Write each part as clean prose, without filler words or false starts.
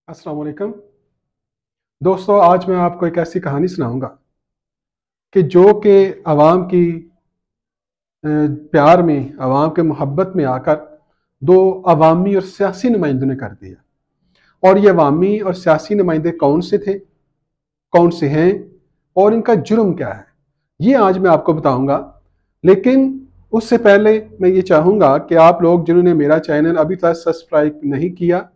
अस्सलाम वालेकुम दोस्तों, आज मैं आपको एक ऐसी कहानी सुनाऊंगा कि जो कि आवाम की प्यार में, आवाम के मोहब्बत में आकर दो अवामी और सियासी नुमाइंदों ने कर दिया। और ये अवामी और सियासी नुमाइंदे कौन से थे, कौन से हैं और इनका जुर्म क्या है, ये आज मैं आपको बताऊंगा। लेकिन उससे पहले मैं ये चाहूँगा कि आप लोग जिन्होंने मेरा चैनल अभी तक सब्सक्राइब नहीं किया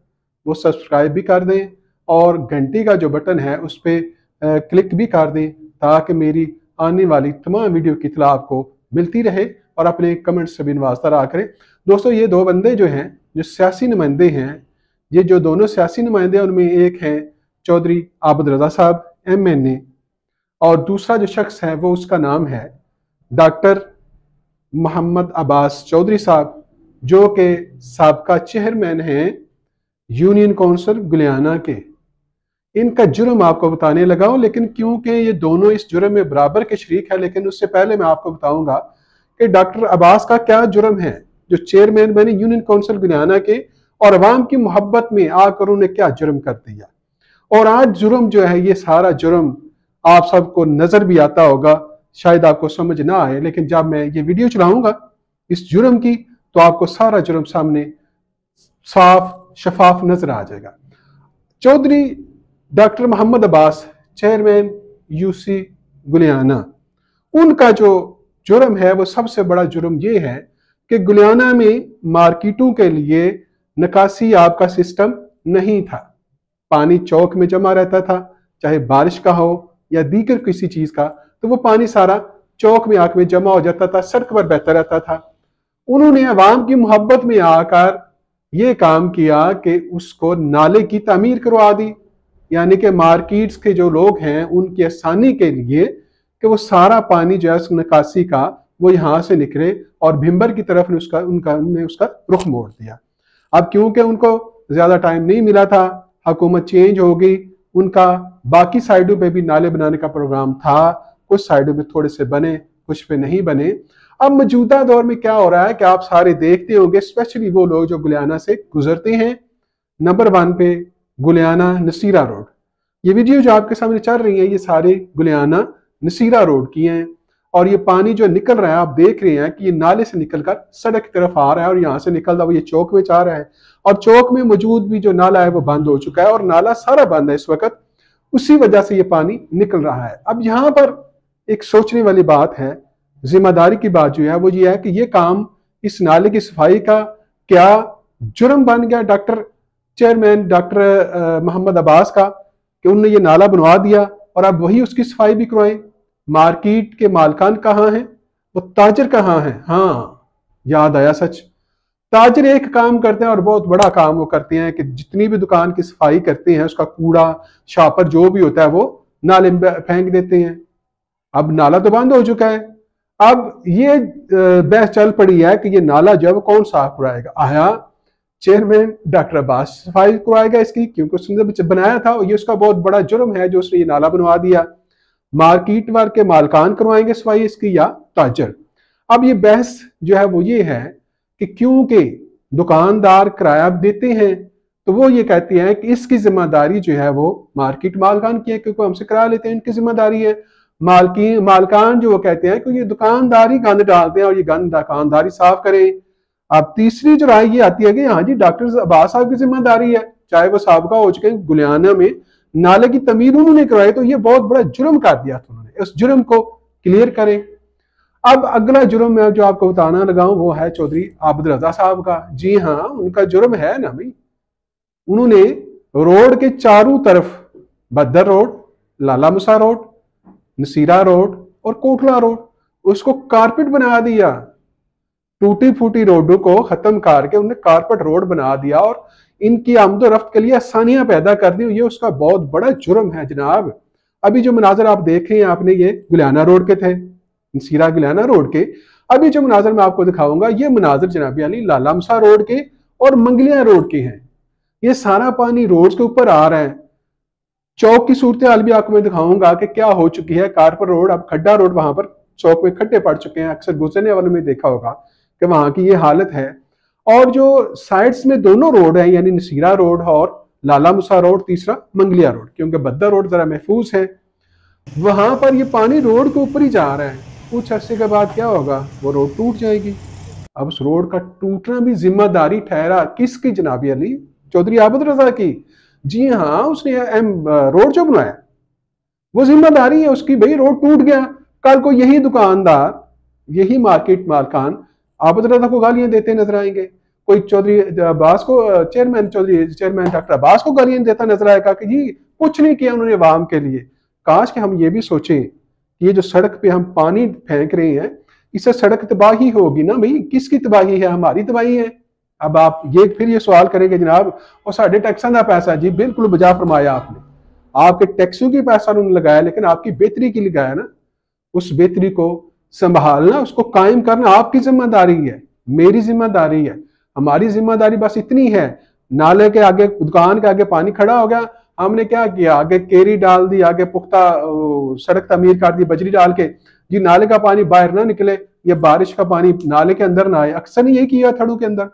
वो सब्सक्राइब भी कर दें और घंटी का जो बटन है उस पर क्लिक भी कर दें ताकि मेरी आने वाली तमाम वीडियो की इत्तला आपको मिलती रहे और अपने कमेंट से भी नवाजता रहा करें। दोस्तों, ये दो बंदे जो हैं, जो सियासी नुमाइंदे हैं, ये जो दोनों सियासी नुमाइंदे हैं उनमें एक हैं चौधरी आबद रजा साहब MNA और दूसरा जो शख्स है वो उसका नाम है डॉक्टर मोहम्मद अब्बास चौधरी साहब, जो कि साबका चेयरमैन हैं यूनियन काउंसिल गुलियाना के। इनका जुर्म आपको बताने लगा हूं, लेकिन क्योंकि ये दोनों इस जुर्म में बराबर के शरीक है, लेकिन उससे पहले मैं आपको बताऊंगा कि डॉक्टर अब्बास का क्या जुर्म है, जो चेयरमैन बने यूनियन काउंसिल गुलियाना के और अवाम की मोहब्बत में आकर उन्हें क्या जुर्म कर दिया। और आज जुर्म जो है, ये सारा जुर्म आप सबको नजर भी आता होगा, शायद आपको समझ ना आए, लेकिन जब मैं ये वीडियो चलाऊंगा इस जुर्म की तो आपको सारा जुर्म सामने साफ शफाफ नजर आ जाएगा। Chaudhry doctor Mohammad Abbas, chairman UC Gulyana, उनका जो जुर्म है वो सबसे बड़ा जुर्म ये है कि गुलियाना में मार्केटों के लिए निकासी आपका सिस्टम नहीं था। पानी चौक में जमा रहता था, चाहे बारिश का हो या दीगर किसी चीज का, तो वो पानी सारा चौक में आके जमा हो जाता था, सड़क पर बहता रहता था। उन्होंने अवाम की मोहब्बत में आकर ये काम किया कि उसको नाले की तामीर करवा दी, यानी कि मार्केट्स के जो लोग हैं उनकी आसानी के लिए कि वो सारा पानी जो है निकासी का वो यहाँ से निकले और भिम्बर की तरफ ने उसका रुख मोड़ दिया। अब क्योंकि उनको ज्यादा टाइम नहीं मिला था, हुकूमत चेंज हो गई, उनका बाकी साइडों पे भी नाले बनाने का प्रोग्राम था, कुछ साइडों पे थोड़े से बने, कुछ पे नहीं बने। अब मौजूदा दौर में क्या हो रहा है कि आप सारे देखते होंगे, स्पेशली वो लोग जो गुलियाना से गुजरते हैं, नंबर 1 पे गुलियाना नसीरा रोड। ये वीडियो जो आपके सामने चल रही है ये सारे गुलियाना नसीरा रोड की हैं और ये पानी जो निकल रहा है आप देख रहे हैं कि ये नाले से निकलकर सड़क की तरफ आ रहा है और यहाँ से निकलता हुआ ये चौक में आ रहा है और चौक में मौजूद भी जो नाला है वो बंद हो चुका है और नाला सारा बंद है इस वक्त, उसी वजह से ये पानी निकल रहा है। अब यहाँ पर एक सोचने वाली बात है, जिम्मेदारी की बात जो है वो ये है कि ये काम, इस नाले की सफाई का क्या जुर्म बन गया doctor chairman doctor Mohammad Abbas का कि उन्होंने ये नाला बनवा दिया और अब वही उसकी सफाई भी करवाएं। मार्केट के मालकान कहाँ हैं, वो ताजर कहाँ हैं? हाँ, याद आया, सच, ताजर एक काम करते हैं और बहुत बड़ा काम वो करते हैं कि जितनी भी दुकान की सफाई करते हैं उसका कूड़ा शापर जो भी होता है वो नाले में फेंक देते हैं। अब नाला तो बंद हो चुका है, अब ये बहस चल पड़ी है कि ये नाला जो है वो कौन साफ कराएगा। आया चेयरमैन डॉक्टर अब्बास सफाई करवाएगा इसकी, क्योंकि उसने जब बनाया था, ये उसका बहुत बड़ा जुर्म है जो उसने ये नाला बनवा दिया। मार्केट वार के मालकान करवाएंगे सफाई इसकी या ताजर? अब ये बहस जो है वो ये है कि क्योंकि दुकानदार किराया देते हैं तो वो ये कहते हैं कि इसकी जिम्मेदारी जो है वो मार्केट मालकान की है, क्योंकि हमसे किराया लेते हैं, इनकी जिम्मेदारी है। मालकान जो वो कहते हैं कि ये दुकानदारी गंद डालते हैं और ये गंद दुकानदारी साफ करें। अब तीसरी जो राय ये आती है कि हाँ जी डॉक्टर अब्बास साहब की जिम्मेदारी है, चाहे वो साबका हो चुके हैं, गुलियाना में नाले की तमीर उन्होंने करवाई तो ये बहुत बड़ा जुर्म कर दिया था उन्होंने, उस जुर्म को क्लियर करें। अब अगला जुर्म मैं जो आपको बताना लगा हूं वो है चौधरी आबद रजा साहब का। जी हाँ, उनका जुर्म है ना भाई, उन्होंने रोड के चारों तरफ, बदर रोड, लाला मुसा रोड, नसीरा रोड और कोटला रोड, उसको कारपेट बना दिया। टूटी फूटी रोडों को खत्म करके उन्हें कारपेट रोड बना दिया और इनकी आमदोरफ्त के लिए आसानियां पैदा कर दी। ये उसका बहुत बड़ा जुर्म है जनाब। अभी जो मनाजर आप देख रहे हैं आपने, ये गुलियाना रोड के थे, नसीरा गुलियाना रोड के। अभी जो मनाजर मैं आपको दिखाऊंगा ये मनाजर जनाबी अली लाला मुसा रोड के और मंगलिया रोड के हैं। ये सारा पानी रोड के ऊपर आ रहा है। चौक की सूरत हाल भी आपको मैं दिखाऊंगा कि क्या हो चुकी है। कारपेट रोड, अब खड्डा रोड, वहां पर चौक में खड्डे पड़ चुके हैं, अक्सर गुजरने वालों में देखा होगा कि वहां की ये हालत है। और जो साइड्स में दोनों रोड है, यानी नसीरा रोड और लाला मुसा रोड, तीसरा मंगलिया रोड, क्योंकि बद्दा रोड जरा महफूज है। वहां पर ये पानी रोड के ऊपर ही जा रहा है। कुछ अरसे के बाद क्या होगा, वो रोड टूट जाएगी। अब उस रोड का टूटना भी जिम्मेदारी ठहरा किसकी जनाबी अली? चौधरी आबद रजा की। जी हाँ, उसने रोड जो बनाया वो जिम्मेदारी है उसकी, भाई रोड टूट गया, कल को यही दुकानदार, यही मार्केट मालकान आबद रजा को गालियां देते नजर आएंगे। कोई चौधरी अब्बास को, चेयरमैन डॉक्टर अब्बास को गालियां देता नजर आएगा कि जी कुछ नहीं किया उन्होंने अवाम के लिए। काश कि हम ये भी सोचें कि ये जो सड़क पे हम पानी फेंक रहे हैं, इससे सड़क तबाही होगी ना भाई। किसकी तबाही है? हमारी तबाही है। अब आप फिर ये सवाल करेंगे जनाब वो साढ़े टैक्सां का पैसा। जी बिल्कुल बजा फरमाया आपने, आपके टैक्सों की पैसा उन्होंने लगाया, लेकिन आपकी बेहतरी की लगाया ना। उस बेहतरी को संभालना, उसको कायम करना आपकी जिम्मेदारी है, मेरी जिम्मेदारी है। हमारी जिम्मेदारी बस इतनी है, नाले के आगे, दुकान के आगे पानी खड़ा हो गया, हमने क्या किया, आगे केरी डाल दी, आगे पुख्ता सड़क तमीर कर दी बजरी डाल के, जी नाले का पानी बाहर ना निकले, या बारिश का पानी नाले के अंदर ना आए। अक्सर यही किया थड़ों के अंदर,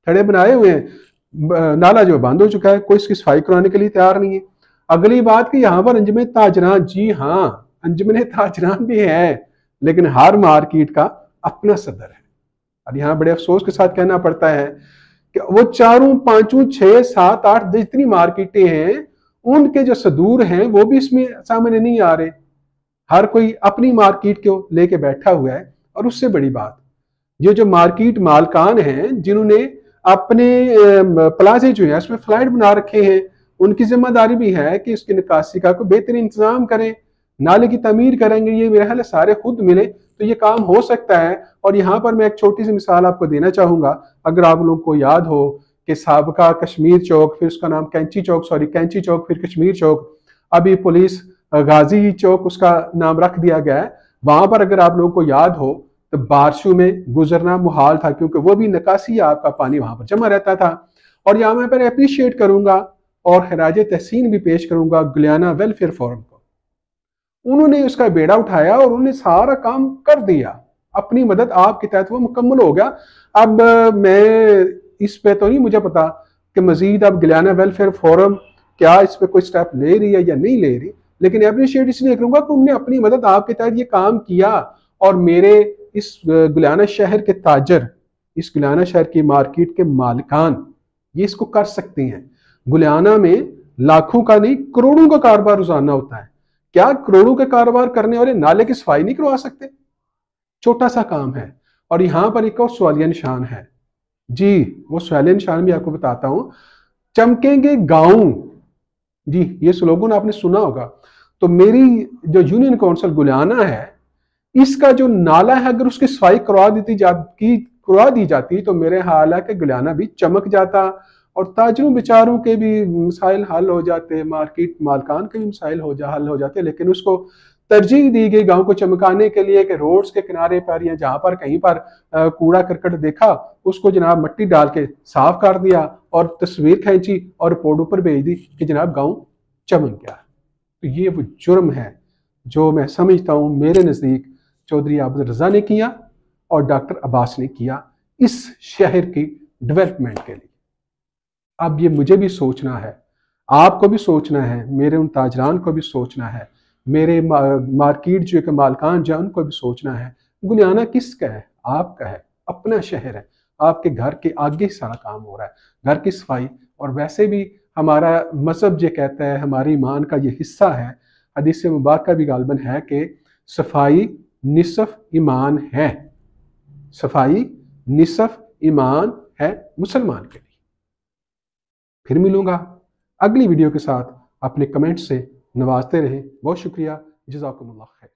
थड़े बनाए हुए हैं, नाला जो बंद हो चुका है, कोई इसकी सफाई कराने के लिए तैयार नहीं है। अगली बात कि यहाँ पर अंजुमन ताजरान, जी हाँ अंजुमन ताजरान भी है, लेकिन हर मार्केट का अपना सदर है। और यहाँ बड़े अफसोस के साथ कहना पड़ता है कि वो 4, 5, 6, 7, 8 जितनी मार्केटें हैं, उनके जो सदूर हैं वो भी इसमें सामने नहीं आ रहे। हर कोई अपनी मार्केट को लेके बैठा हुआ है। और उससे बड़ी बात, ये जो मार्केट मालकान हैं जिन्होंने अपने प्लाजे जो है उसमें फ्लैट बना रखे हैं, उनकी जिम्मेदारी भी है कि उसकी निकासी का कोई बेहतरीन इंतजाम करें, नाले की तमीर करेंगे। ये मेरे ख्याल सारे खुद मिले तो ये काम हो सकता है। और यहाँ पर मैं एक छोटी सी मिसाल आपको देना चाहूंगा। अगर आप लोगों को याद हो कि साबका कश्मीर चौक, फिर उसका नाम कैंची चौक, फिर कश्मीर चौक, अभी पुलिस गाजी चौक उसका नाम रख दिया गया है। वहां पर अगर आप लोगों को याद हो तो बारिशों में गुजरना मुहाल था, क्योंकि वो भी निकासी आपका पानी वहां पर जमा रहता था। और यहाँ मैं पर अप्रिशिएट करूंगा और खराज तहसीन भी पेश करूंगा गुलियाना वेलफेयर फोरम को। उन्होंने उसका बेड़ा उठाया और उन्होंने सारा काम कर दिया। अपनी मदद आपके तहत वो मुकम्मल हो गया। अब मैं इस पे तो नहीं मुझे पता कि मजीद अब गुलियाना वेलफेयर फोरम क्या इस पे कोई स्टेप ले रही है या नहीं ले रही, लेकिन अप्रिशिएट इसलिए करूंगा कि उन्होंने अपनी मदद आपके तहत ये काम किया। और मेरे इस गुलियाना शहर के ताजर, इस गुलियाना शहर की मार्केट के मालिकान ये इसको कर सकते हैं। गुलियाना में लाखों का नहीं करोड़ों का कारोबार रोजाना होता है। क्या करोड़ों के कारोबार करने वाले नाले की सफाई नहीं करवा सकते? छोटा सा काम है। और यहां पर एक और सवालिया निशान है। जी वो सवालिया निशान भी आपको बताता हूं। चमकेंगे गांव, जी ये स्लोगन आपने सुना होगा। तो मेरी जो यूनियन काउंसिल गुलियाना है, इसका जो नाला है अगर उसकी सफाई करवा दी जाती तो मेरे ख्याल है कि गुलियाना भी चमक जाता और ताजरों बेचारों के भी मसाइल हल हो जाते, मार्केट मालकान के भी मसाइल हल हो जाते। लेकिन उसको तरजीह दी गई गांव को चमकाने के लिए कि रोड्स के किनारे पर या जहां पर कहीं पर कूड़ा करकट देखा उसको जनाब मिट्टी डाल के साफ कर दिया और तस्वीर खींची और रिपोर्ट ऊपर भेज दी कि जनाब गांव चमक गया। तो ये वो जुर्म है जो मैं समझता हूं मेरे नज़दीक चौधरी आबद रजा ने किया और डॉक्टर अब्बास ने किया इस शहर की डेवलपमेंट के लिए। अब ये मुझे भी सोचना है, आपको भी सोचना है, मेरे उन ताजरान को भी सोचना है, मेरे मार्केट जो के मालकान जो उनको भी सोचना है। गुलियाना किसका है? आपका है, अपना शहर है, आपके घर के आगे सारा काम हो रहा है, घर की सफाई। और वैसे भी हमारा मजहब ये कहता है, हमारे ईमान का ये हिस्सा है, हदीस मुबारक भी गालबन है कि सफाई निसफ ईमान है, सफाई निसफ ईमान है मुसलमान के लिए। फिर मिलूंगा अगली वीडियो के साथ। अपने कमेंट से नवाजते रहें। बहुत शुक्रिया। जज़ाकुमुल्लाह खैर।